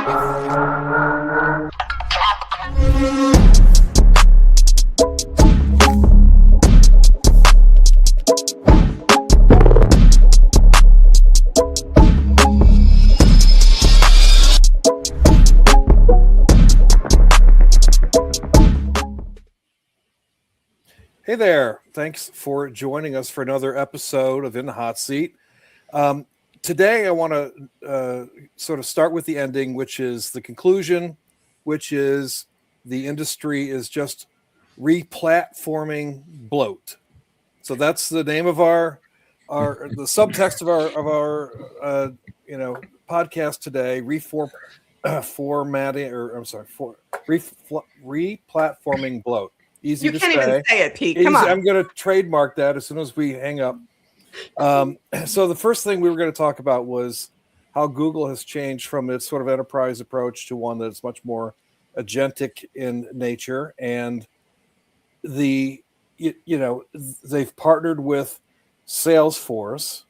Hey there. Thanks for joining us for another episode of In the Hot Seat. Today, I want to sort of start with the ending, which is the conclusion, which is the industry is just re-platforming bloat. So that's the name of the subtext of our podcast today. Re-platforming bloat. Easy you to can't say. even say it, Pete. Come on. I'm going to trademark that as soon as we hang up. So the first thing we were going to talk about was how Google has changed from its sort of enterprise approach to one that's much more agentic in nature. And they've partnered with Salesforce,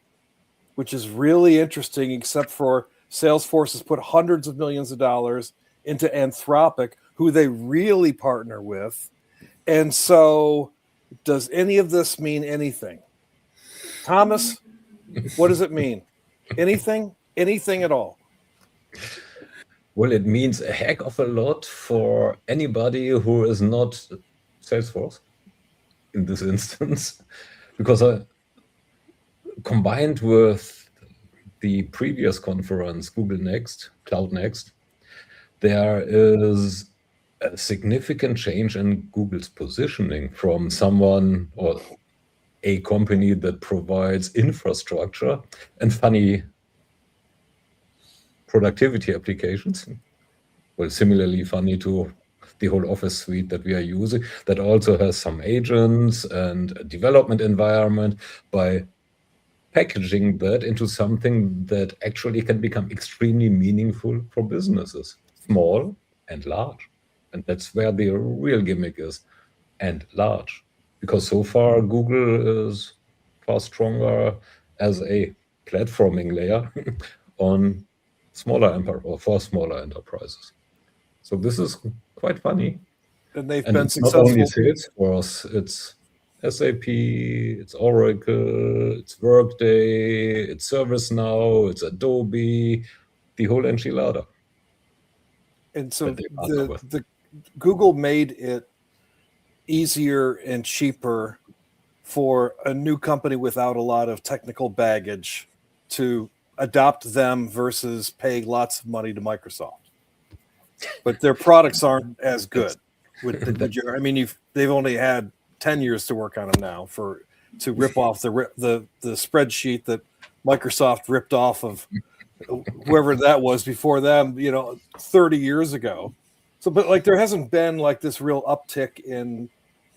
which is really interesting, except for Salesforce has put hundreds of millions of dollars into Anthropic, who they really partner with. And so, does any of this mean anything? Thomas, what does it mean? Anything? Anything at all? Well, it means a heck of a lot for anybody who is not Salesforce in this instance, because combined with the previous conference, Google Next, Cloud Next, there is a significant change in Google's positioning from someone or a company that provides infrastructure and funny productivity applications. Well, similarly funny to the whole Office suite that we are using, that also has some agents and a development environment, by packaging that into something that actually can become extremely meaningful for businesses, small and large. And that's where the real gimmick is, and large. Because so far, Google is far stronger as a platforming layer on for smaller enterprises. So this is quite funny. And they've and been it's successful. Not only Salesforce, it's SAP, it's Oracle, it's Workday, it's ServiceNow, it's Adobe, the whole enchilada. And so the Google made it easier and cheaper for a new company without a lot of technical baggage to adopt them versus paying lots of money to Microsoft. But their products aren't as good. They've only had 10 years to work on them now to rip off the spreadsheet that Microsoft ripped off of whoever that was before them, 30 years ago. So, but there hasn't been this real uptick in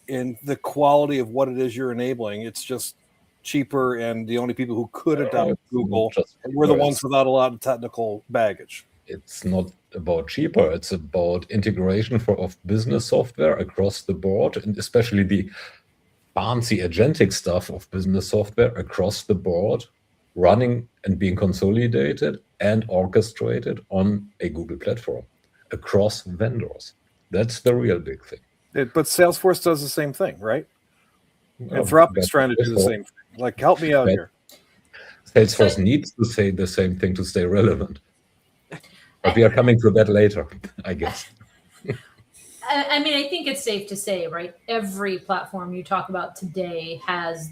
the quality of what it is you're enabling. It's just cheaper, and the only people who could adopt Google were the ones without a lot of technical baggage. It's not about cheaper. It's about integration of business software across the board, and especially the fancy agentic stuff of business software across the board, running and being consolidated and orchestrated on a Google platform across vendors. That's the real big thing. But Salesforce does the same thing, right? Anthropic's trying to do the same thing. Help me out here. Salesforce needs to say the same thing to stay relevant. But we are coming to that later, I guess. I think it's safe to say, right? Every platform you talk about today has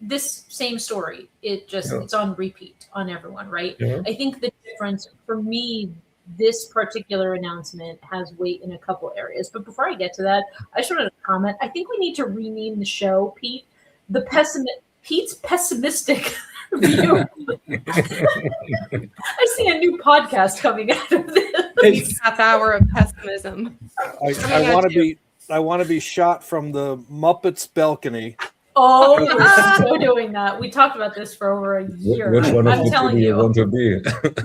this same story. It's on repeat on everyone, right? Yeah. I think the difference for me, this particular announcement has weight in a couple areas. But before I get to that, I just wanted to comment. I think we need to rename the show, Pete, Pete's pessimistic view. I see a new podcast coming out of this. Pete's half hour of pessimism. I want to be shot from the Muppets balcony. Oh, we're so doing that. We talked about this for over a year. Which one of you want to be?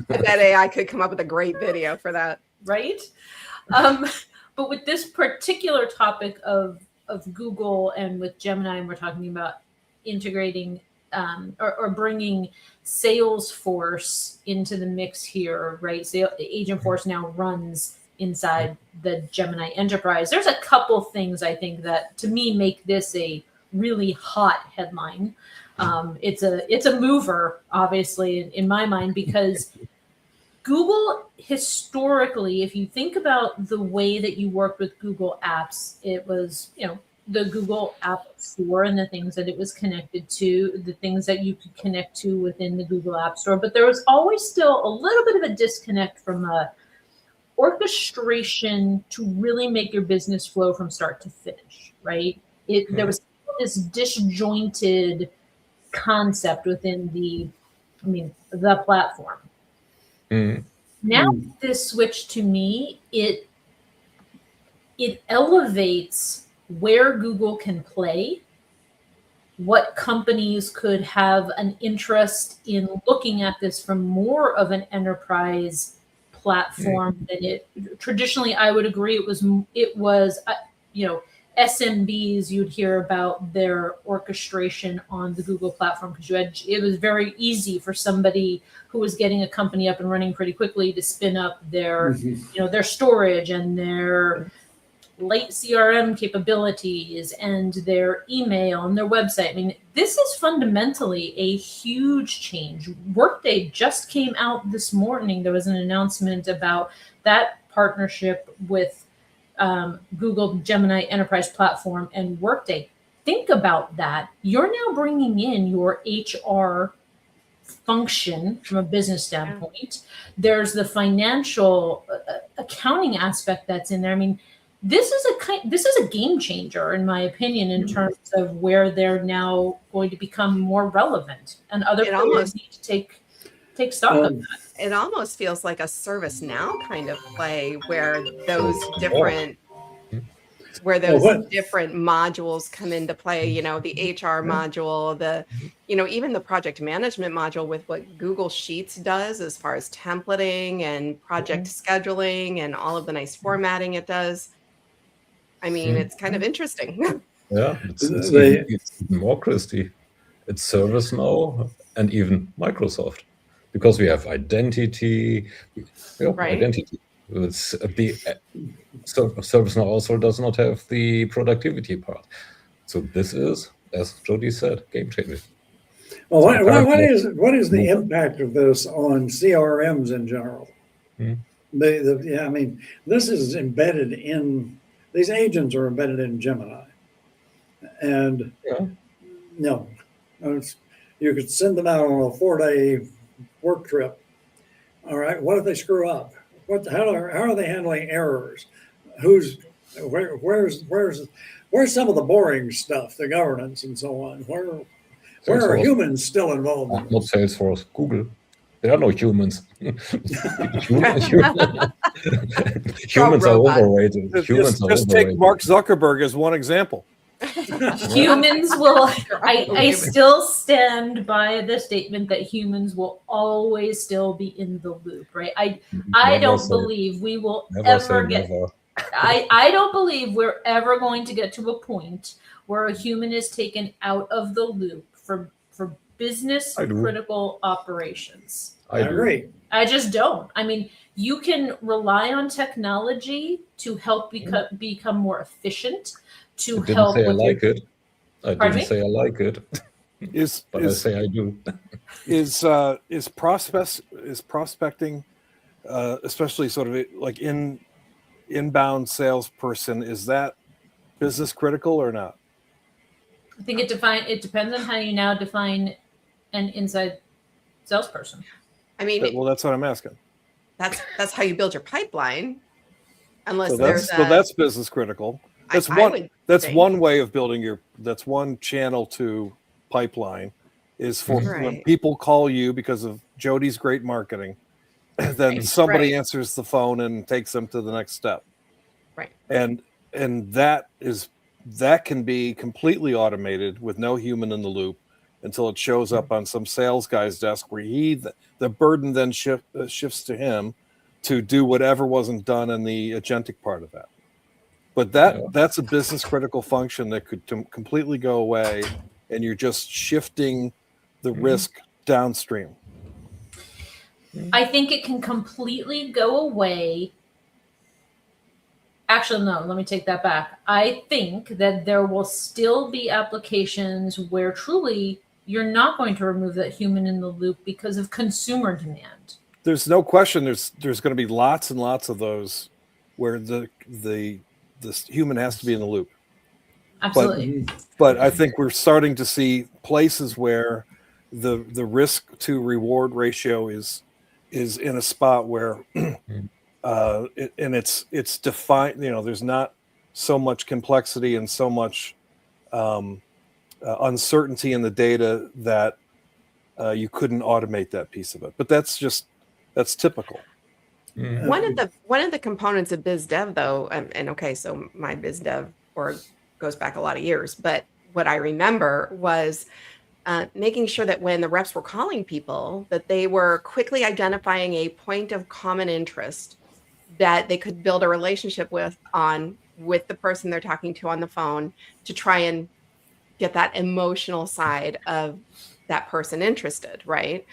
I bet AI could come up with a great video for that. Right? But with this particular topic of Google and with Gemini, and we're talking about integrating or bringing Salesforce into the mix here, right? So Agentforce now runs inside the Gemini Enterprise. There's a couple things I think that to me make this a really hot headline. It's a mover, obviously, in my mind, because Google historically, if you think about the way that you worked with Google Apps, it was, the Google App Store and the things that it was connected to, the things that you could connect to within the Google App Store. But there was always still a little bit of a disconnect from a orchestration to really make your business flow from start to finish, right? There was this disjointed concept within the platform. Now this switch, to me, it elevates where Google can play, what companies could have an interest in looking at this from more of an enterprise platform than it traditionally. I would agree it was SMBs, you'd hear about their orchestration on the Google platform because it was very easy for somebody who was getting a company up and running pretty quickly to spin up their their storage and their late CRM capabilities and their email and their website. I mean, this is fundamentally a huge change. Workday just came out this morning. There was an announcement about that partnership with Google Gemini Enterprise Platform and Workday. Think about that. You're now bringing in your HR function from a business standpoint. There's the financial accounting aspect that's in there. I mean, this is a game changer, in my opinion, in terms of where they're now going to become more relevant, and other players need to take stock of that. It almost feels like a ServiceNow kind of play where those different different modules come into play, the HR module, even the project management module with what Google Sheets does as far as templating and project scheduling and all of the nice formatting it does. I mean, it's kind of interesting. Yeah, it's even more, Christy. It's ServiceNow and even Microsoft, because we have identity. Identity. It's ServiceNow also does not have the productivity part. So this is, as Jody said, game changing. Well, what is the impact of this on CRMs in general? I mean, this is embedded in. These agents are embedded in Gemini, and you could send them out on a 4-day work trip. All right, what if they screw up? How are they handling errors? Where's some of the boring stuff, the governance and so on? Where are humans still involved? Not Salesforce, Google. There are no humans. Humans are overrated. Just take Mark Zuckerberg as one example. Humans will. I still stand by the statement that humans will always still be in the loop, right? I don't believe we will ever get. I don't believe we're ever going to get to a point where a human is taken out of the loop for business critical operations. I agree. I just don't. I mean, you can rely on technology to help become more efficient. I didn't say I like it. But I say I do. Is prospecting, especially sort of like inbound salesperson, is that business critical or not? I think it depends on how you now define an inside salesperson. I mean, well, that's what I'm asking. That's how you build your pipeline. Unless that's business critical. That's one way of building that's one channel to pipeline is for when people call you because of Jody's great marketing, then somebody answers the phone and takes them to the next step. Right. And that can be completely automated with no human in the loop until it shows up on some sales guy's desk where the burden then shifts to him to do whatever wasn't done in the agentic part of that. But that's a business critical function that could completely go away, and you're just shifting the risk downstream? I think it can completely go away. Actually, no, let me take that back. I think that there will still be applications where truly you're not going to remove that human in the loop because of consumer demand. There's no question there's going to be lots and lots of those where the human has to be in the loop. Absolutely. But I think we're starting to see places where the risk to reward ratio is in a spot where it's defined. There's not so much complexity and so much uncertainty in the data that you couldn't automate that piece of it. But that's typical. One of the components of biz dev, though, and okay, so my biz dev org goes back a lot of years, but what I remember was making sure that when the reps were calling people, that they were quickly identifying a point of common interest that they could build a relationship with the person they're talking to on the phone, to try and get that emotional side of that person interested, right?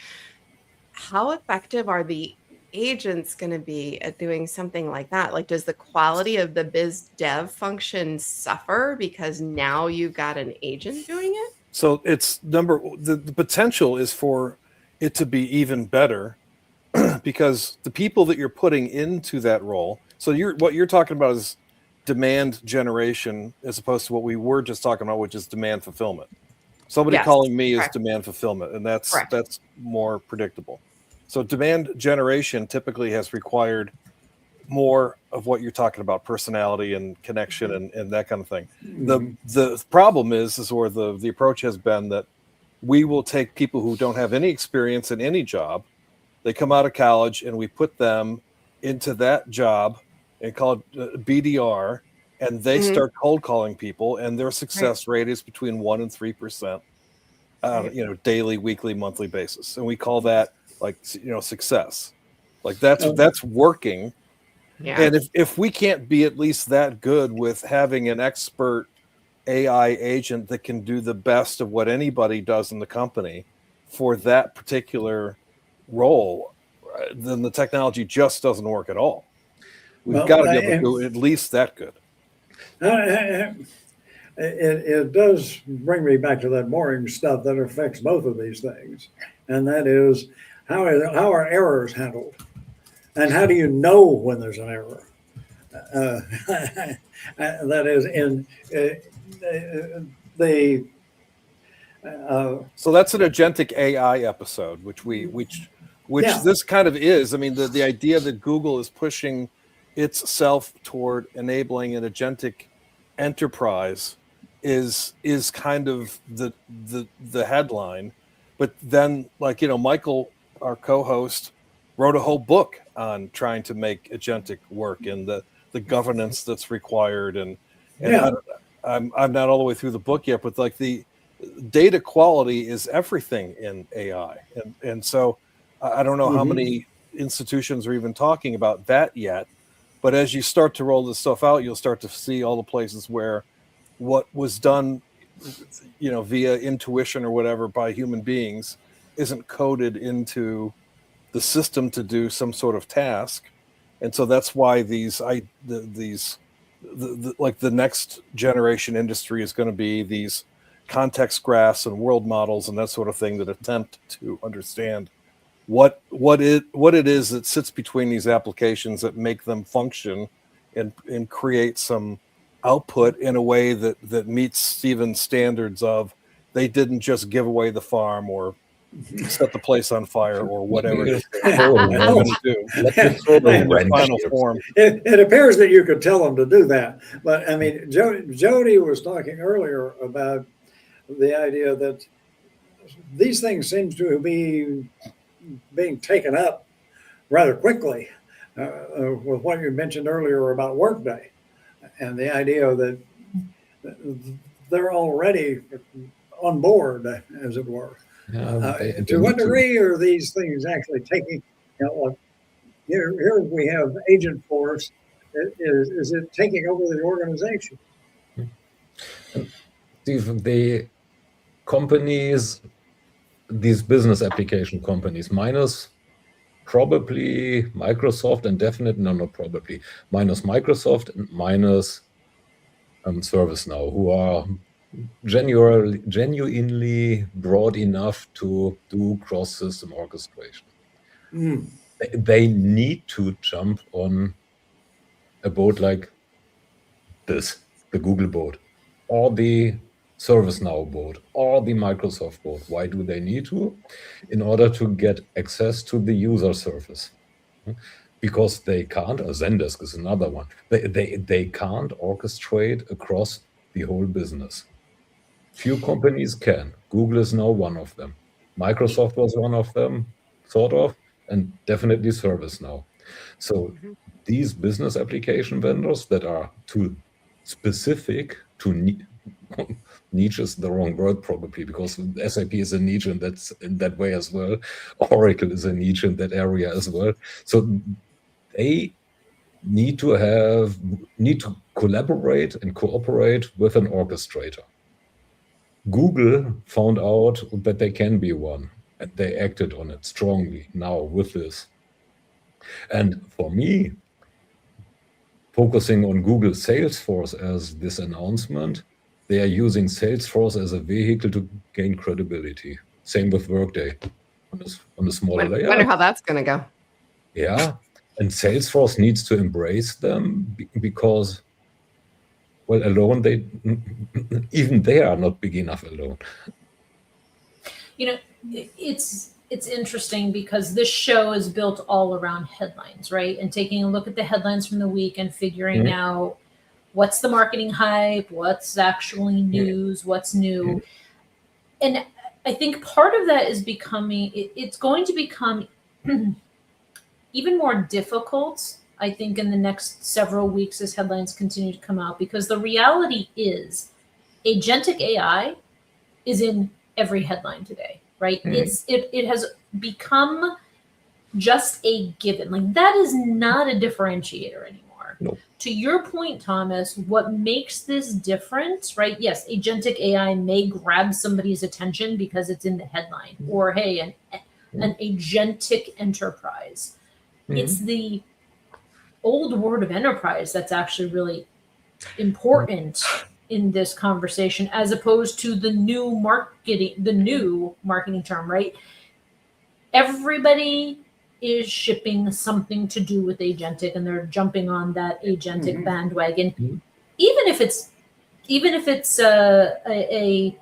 How effective are the agents going to be at doing something like that? Like, does the quality of the biz dev function suffer because now you've got an agent doing it? So it's the potential is for it to be even better because the people that you're putting into that role. So what you're talking about is demand generation as opposed to what we were just talking about, which is demand fulfillment. Somebody calling me is demand fulfillment, and that's more predictable. So demand generation typically has required more of what you're talking about, personality and connection and that kind of thing. The problem is or the approach has been that we will take people who don't have any experience in any job. They come out of college and we put them into that job and call it BDR, and they start cold calling people, and their success rate is between 1% and 3%, daily, weekly, monthly basis. And we call that success. Like that's working. Yeah. And if we can't be at least that good with having an expert AI agent that can do the best of what anybody does in the company for that particular role, then the technology just doesn't work at all. We've got to be able to do at least that good. It does bring me back to that boring stuff that affects both of these things, and that is how are errors handled, and how do you know when there's an error? That is in the. So that's an agentic AI episode, which this kind of is. I mean, the idea that Google is pushing itself toward enabling an agentic enterprise is kind of the headline. But then, Michael, our co-host, wrote a whole book on trying to make agentic work and the governance that's required. And I'm not all the way through the book yet, but the data quality is everything in AI. And so I don't know how many institutions are even talking about that yet. But as you start to roll this stuff out, you'll start to see all the places where what was done, via intuition or whatever by human beings isn't coded into the system to do some sort of task. And so that's why the next generation industry is going to be these context graphs and world models and that sort of thing that attempt to understand what it is that sits between these applications that make them function and create some output in a way that meets Stephen's standards of they didn't just give away the farm or set the place on fire or whatever it is they're going to do. In final form. It appears that you could tell them to do that. But I mean, Jody was talking earlier about the idea that these things seem to be being taken up rather quickly with what you mentioned earlier about Workday and the idea that they're already on board, as it were. To what degree are these things actually taking, here we have Agent Force, is it taking over the organization? Steve, the companies these business application companies, minus probably Microsoft and definitely, no, not probably, minus Microsoft and minus ServiceNow, who are genuinely broad enough to do cross-system orchestration. They need to jump on a boat like this, the Google boat, or the ServiceNow boat, or the Microsoft boat. Why do they need to? In order to get access to the user surface. Because they can't, Zendesk is another one, they can't orchestrate across the whole business. Few companies can. Google is now one of them. Microsoft was one of them, sort of, and definitely ServiceNow. So these business application vendors that are too specific to niche is the wrong word probably, because SAP is a niche and that's in that way as well. Oracle is a niche in that area as well. So they need to collaborate and cooperate with an orchestrator. Google found out that they can be one, and they acted on it strongly now with this. And for me, focusing on Google Salesforce as this announcement, they are using Salesforce as a vehicle to gain credibility. Same with Workday on a smaller layer. I wonder how that's going to go. Yeah, and Salesforce needs to embrace them because, well, alone, even they are not big enough alone. You know, it's interesting because this show is built all around headlines, right? And taking a look at the headlines from the week and figuring out what's the marketing hype, what's actually news, what's new. And I think part of that is it's going to become even more difficult, I think, in the next several weeks as headlines continue to come out, because the reality is agentic AI is in every headline today, right? It has become just a given. Like, that is not a differentiator anymore. Nope. To your point, Thomas, what makes this different, right? Yes, agentic AI may grab somebody's attention because it's in the headline, or hey, an agentic enterprise. It's the old word of enterprise that's actually really important in this conversation, as opposed to the new marketing term, right? Everybody is shipping something to do with agentic, and they're jumping on that agentic bandwagon, even if it's a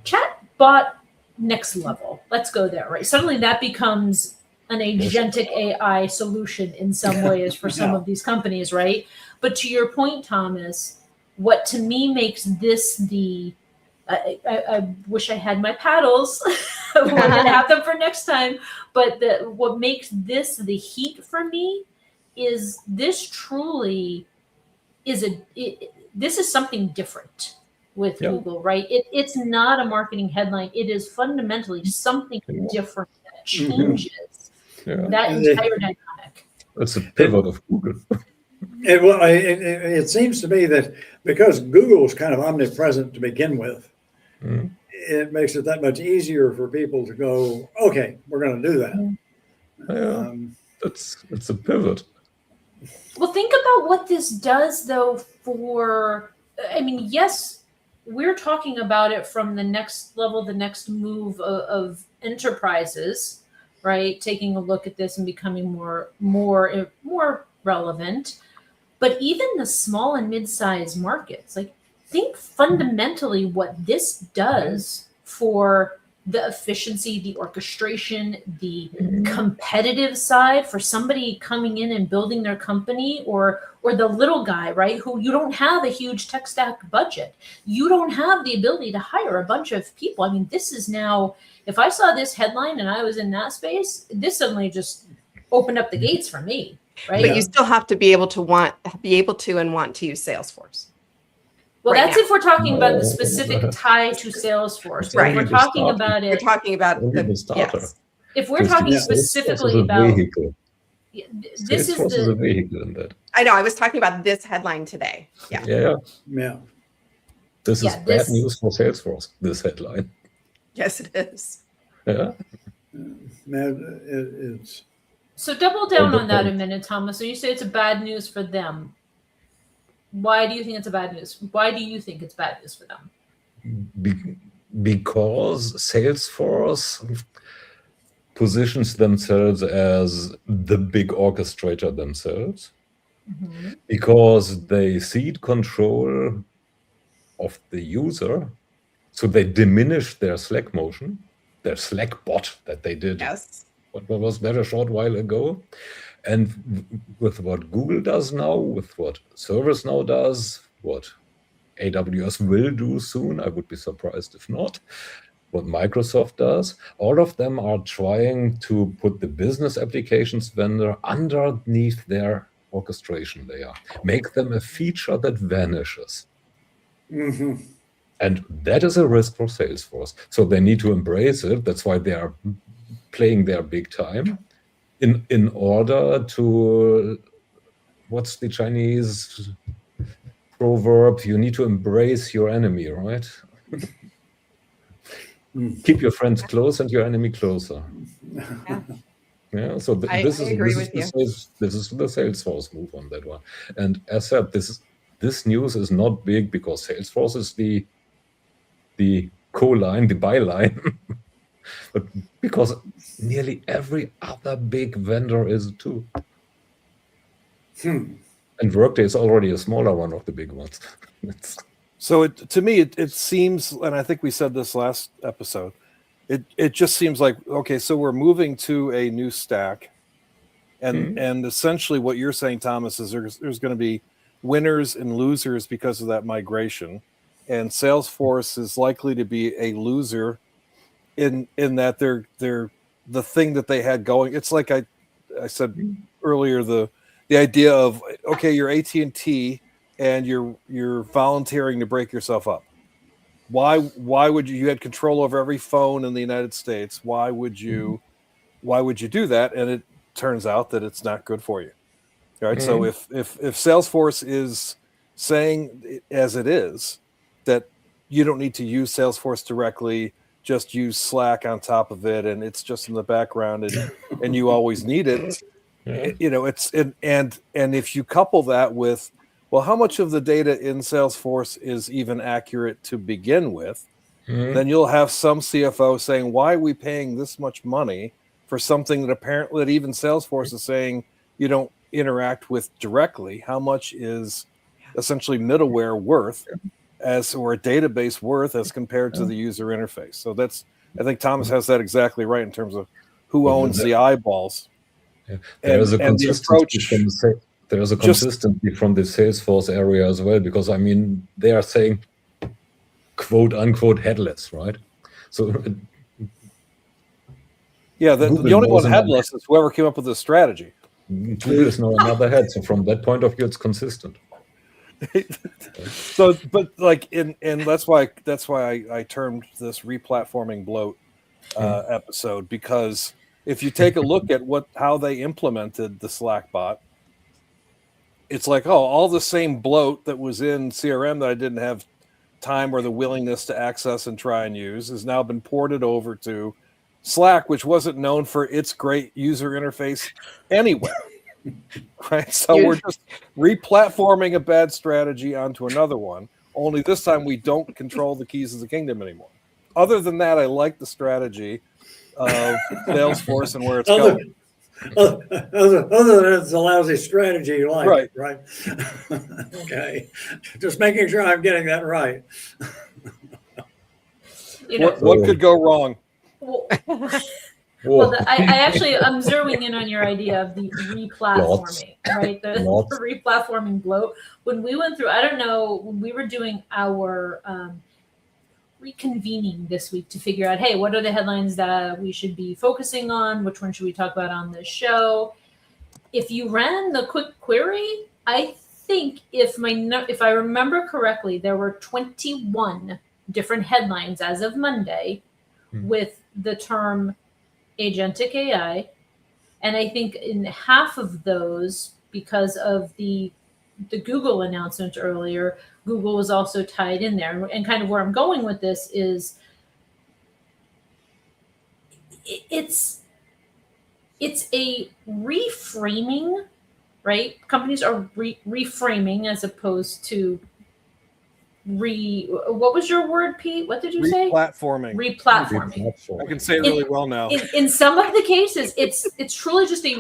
chat bot next level. Let's go there, right? Suddenly that becomes an agentic AI solution in some ways for some of these companies, right? But to your point, Thomas, what to me makes this I wish I had my paddles. We're going to have them for next time. But what makes this the heat for me is this truly is this is something different with Google, right? It's not a marketing headline. It is fundamentally something different that changes that entire dynamic. It's a pivot of Google. It seems to me that because Google is kind of omnipresent to begin with, it makes it that much easier for people to go, okay, we're going to do that. It's a pivot. Well, think about what this does, though, yes, we're talking about it from the next level, the next move of enterprises, right? Taking a look at this and becoming more relevant. But even the small and mid-sized markets, like, think fundamentally what this does for the efficiency, the orchestration, the competitive side for somebody coming in and building their company, or the little guy, right, who you don't have a huge tech stack budget. You don't have the ability to hire a bunch of people. I mean, this is now, if I saw this headline and I was in that space, this suddenly just opened up the gates for me, right? But you still have to be able to want to use Salesforce. Well, that's if we're talking about the specific tie to Salesforce. Right. If we're talking about it. We're talking about the starter. Yes. If we're talking specifically about this is a vehicle in that. I know. I was talking about this headline today. Yeah. This is bad news for Salesforce. This headline. Yes, it is. Yeah. It's So double down on that a minute, Thomas. So you say it's a bad news for them. Why do you think it's a bad news? Why do you think it's bad news for them? Because Salesforce positions themselves as the big orchestrator themselves, because they cede control of the user, so they diminish their Slack motion, their Slack bot that they did. Yes. What was that a short while ago? And with what Google does now, with what ServiceNow does, what AWS will do soon, I would be surprised if not, what Microsoft does, all of them are trying to put the business applications vendor underneath their orchestration layer, make them a feature that vanishes. And that is a risk for Salesforce. So they need to embrace it. That's why they are playing their big time in order to, what's the Chinese proverb? You need to embrace your enemy, right? Keep your friends close and your enemy closer. Yeah, so this is the Salesforce move on that one. And as said, this news is not big because Salesforce is the co-line, the byline, but because nearly every other big vendor is too. And Workday is already a smaller one of the big ones. So to me, it seems, and I think we said this last episode, it just seems like, okay, so we're moving to a new stack. And essentially what you're saying, Thomas, is there's going to be winners and losers because of that migration. And Salesforce is likely to be a loser in that they're the thing that they had going. It's like I said earlier, the idea of, okay, you're AT&T and you're volunteering to break yourself up. Why would you had control over every phone in the United States? Why would you do that? And it turns out that it's not good for you. Right? So if Salesforce is saying, as it is, that you don't need to use Salesforce directly, just use Slack on top of it, and it's just in the background, and you always need it. It's and if you couple that with, well, how much of the data in Salesforce is even accurate to begin with? Then you'll have some CFO saying, why are we paying this much money for something that even Salesforce is saying you don't interact with directly? How much is essentially middleware worth or a database worth as compared to the user interface? So I think Thomas has that exactly right in terms of who owns the eyeballs. There is a consistency from the Salesforce area as well, because I mean they are saying quote unquote headless, right? So the only one headless is whoever came up with the strategy. Google is now another head, so from that point of view, it's consistent. So, but like and that's why I termed this replatforming bloat episode, because if you take a look at how they implemented the Slack bot, it's like, all the same bloat that was in CRM that I didn't have time or the willingness to access and try and use has now been ported over to Slack, which wasn't known for its great user interface anyway. Right? So we're just replatforming a bad strategy onto another one, only this time we don't control the keys of the kingdom anymore. Other than that, I like the strategy of Salesforce and where it's going. Other than it's a lousy strategy, you like, right? Okay, just making sure I'm getting that right. What could go wrong? Well, I'm zeroing in on your idea of the replatforming, right? The replatforming bloat. When we went through, I don't know, when we were doing our reconvening this week to figure out, hey, what are the headlines that we should be focusing on? Which one should we talk about on this show? If you ran the quick query, I think if I remember correctly, there were 21 different headlines as of Monday with the term agentic AI. And I think in half of those, because of the Google announcement earlier, Google was also tied in there. And kind of where I'm going with this is it's a reframing, right? Companies are reframing as opposed to what was your word, Pete? What did you say? Replatforming. Replatforming. I can say it really well now. In some of the cases, it's truly just a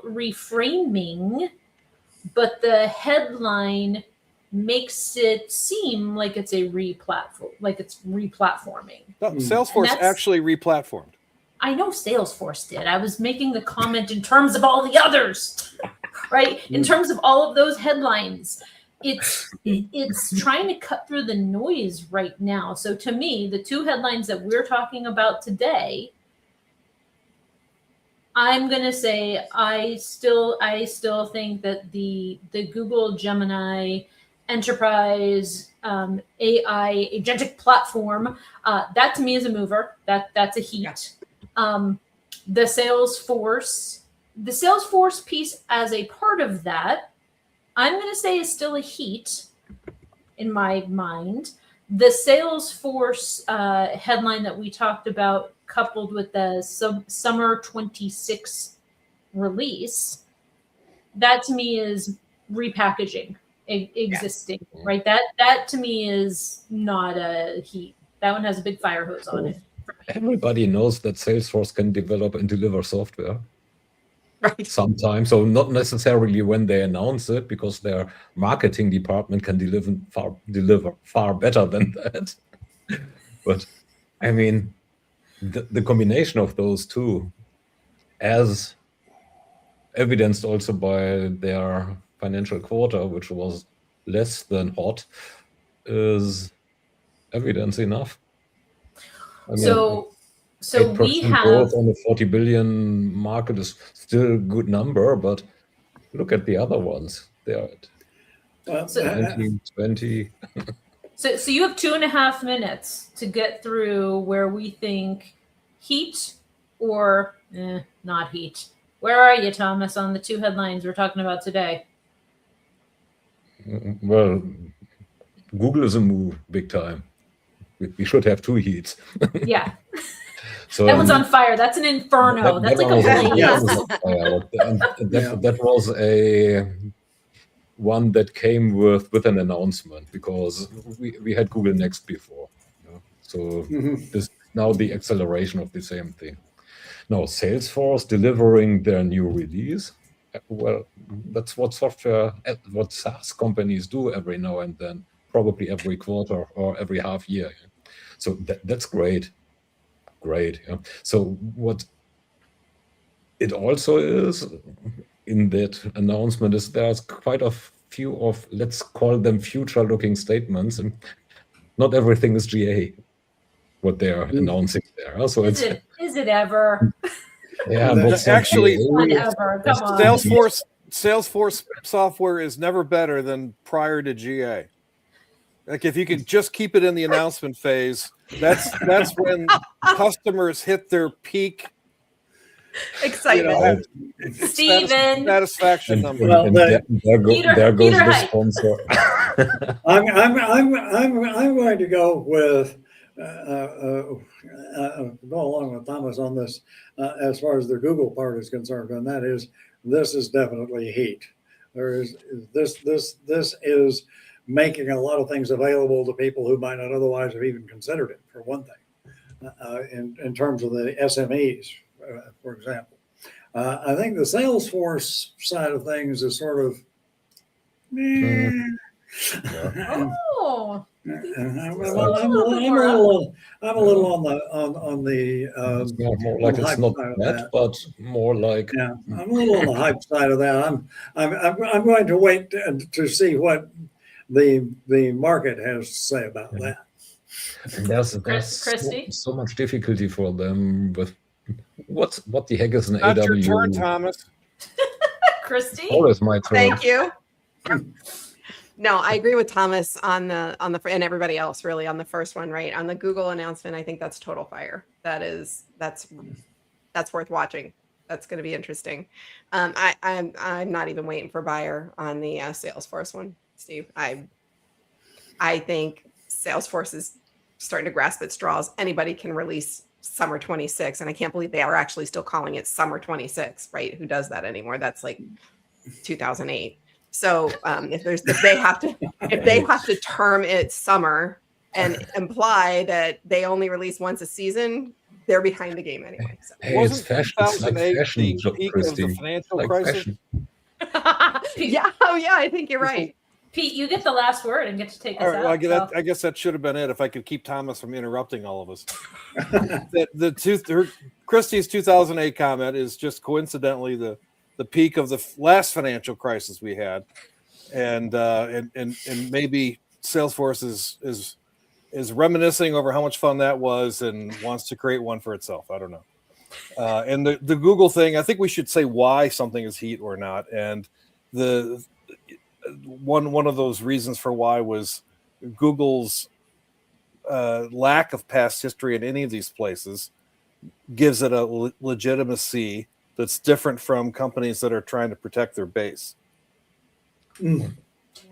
reframing, but the headline makes it seem like it's a replatforming. Salesforce actually replatformed. I know Salesforce did. I was making the comment in terms of all the others, right? In terms of all of those headlines. It's trying to cut through the noise right now. So to me, the two headlines that we're talking about today, I'm going to say I still think that the Google Gemini Enterprise AI agentic platform, that to me is a mover. That's a heat. The Salesforce piece as a part of that, I'm going to say is still a heat in my mind. The Salesforce headline that we talked about, coupled with the Summer 26 release, that to me is repackaging existing, right? That to me is not a heat. That one has a big fire hose on it. Everybody knows that Salesforce can develop and deliver software. Right. Sometimes, so not necessarily when they announce it, because their marketing department can deliver far better than that. But I mean, the combination of those two, as evidenced also by their financial quarter, which was less than hot, is evidence enough. I mean, so we have growth on the 40 billion market is still a good number, but look at the other ones. They are at 19, 20. So you have 2.5 minutes to get through where we think heat or not heat. Where are you, Thomas, on the two headlines we're talking about today? Well, Google is a move big time. We should have two heats. Yeah. So that one's on fire. That's an inferno. That's like a blaze. That was a one that came with an announcement, because we had Google Next before. So this now the acceleration of the same thing. Now Salesforce delivering their new release. Well, that's what SaaS companies do every now and then, probably every quarter or every half year. So that's great. Yeah. So what it also is in that announcement is there's quite a few of, let's call them future-looking statements, and not everything is GA, what they're announcing there. So is it ever? Yeah, actually, whatever. Come on. Salesforce software is never better than prior to GA. Like if you could just keep it in the announcement phase, that's when customers hit their peak excitement. Stephen, satisfaction number. Well, there goes the sponsor. I'm going to go with go along with Thomas on this as far as the Google part is concerned, and that is this is definitely heat. This is making a lot of things available to people who might not otherwise have even considered it, for one thing, in terms of the SMEs, for example. I think the Salesforce side of things is sort of Oh, I'm a little on the more like it's not that, but more like I'm a little on the hype side of that. I'm going to wait to see what the market has to say about that. And there's so much difficulty for them with what the heck is an Not AW? your turn, Thomas. Christy. Always my turn. Thank you. No, I agree with Thomas on the and everybody else really on the first one, right? On the Google announcement, I think that's total fire. That's worth watching. That's going to be interesting. I'm not even waiting for buyer on the Salesforce one, Steve. I think Salesforce is starting to grasp at straws. Anybody can release Summer 26, and I can't believe they are actually still calling it Summer 26, right? Who does that anymore? That's like 2008. So if they have to term it summer and imply that they only release once a season, they're behind the game anyway. So. Hey, it's fashion. It's like fashion, the peak of the financial crisis? Yeah, oh yeah, I think you're right. Pete, you get the last word and get to take us out. I guess that should have been it. If I could keep Thomas from interrupting all of us. Christie's 2008 comment is just coincidentally the peak of the last financial crisis we had, and maybe Salesforce is reminiscing over how much fun that was and wants to create one for itself. I don't know. And the Google thing, I think we should say why something is heat or not, and the one of those reasons for why was Google's lack of past history in any of these places gives it a legitimacy that's different from companies that are trying to protect their base. You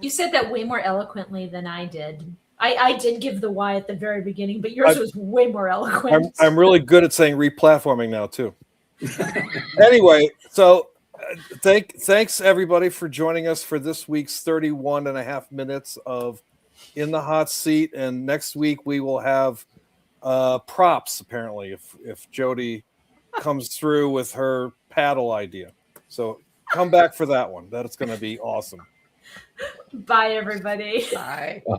said that way more eloquently than I did. I did give the why at the very beginning, but yours was way more eloquent. I'm really good at saying replatforming now too. Anyway, so thanks everybody for joining us for this week's 31 and a half minutes of In the Hot Seat. And next week we will have props, apparently, if Jody comes through with her paddle idea. So come back for that one. That's going to be awesome. Bye, everybody. Bye. Bye.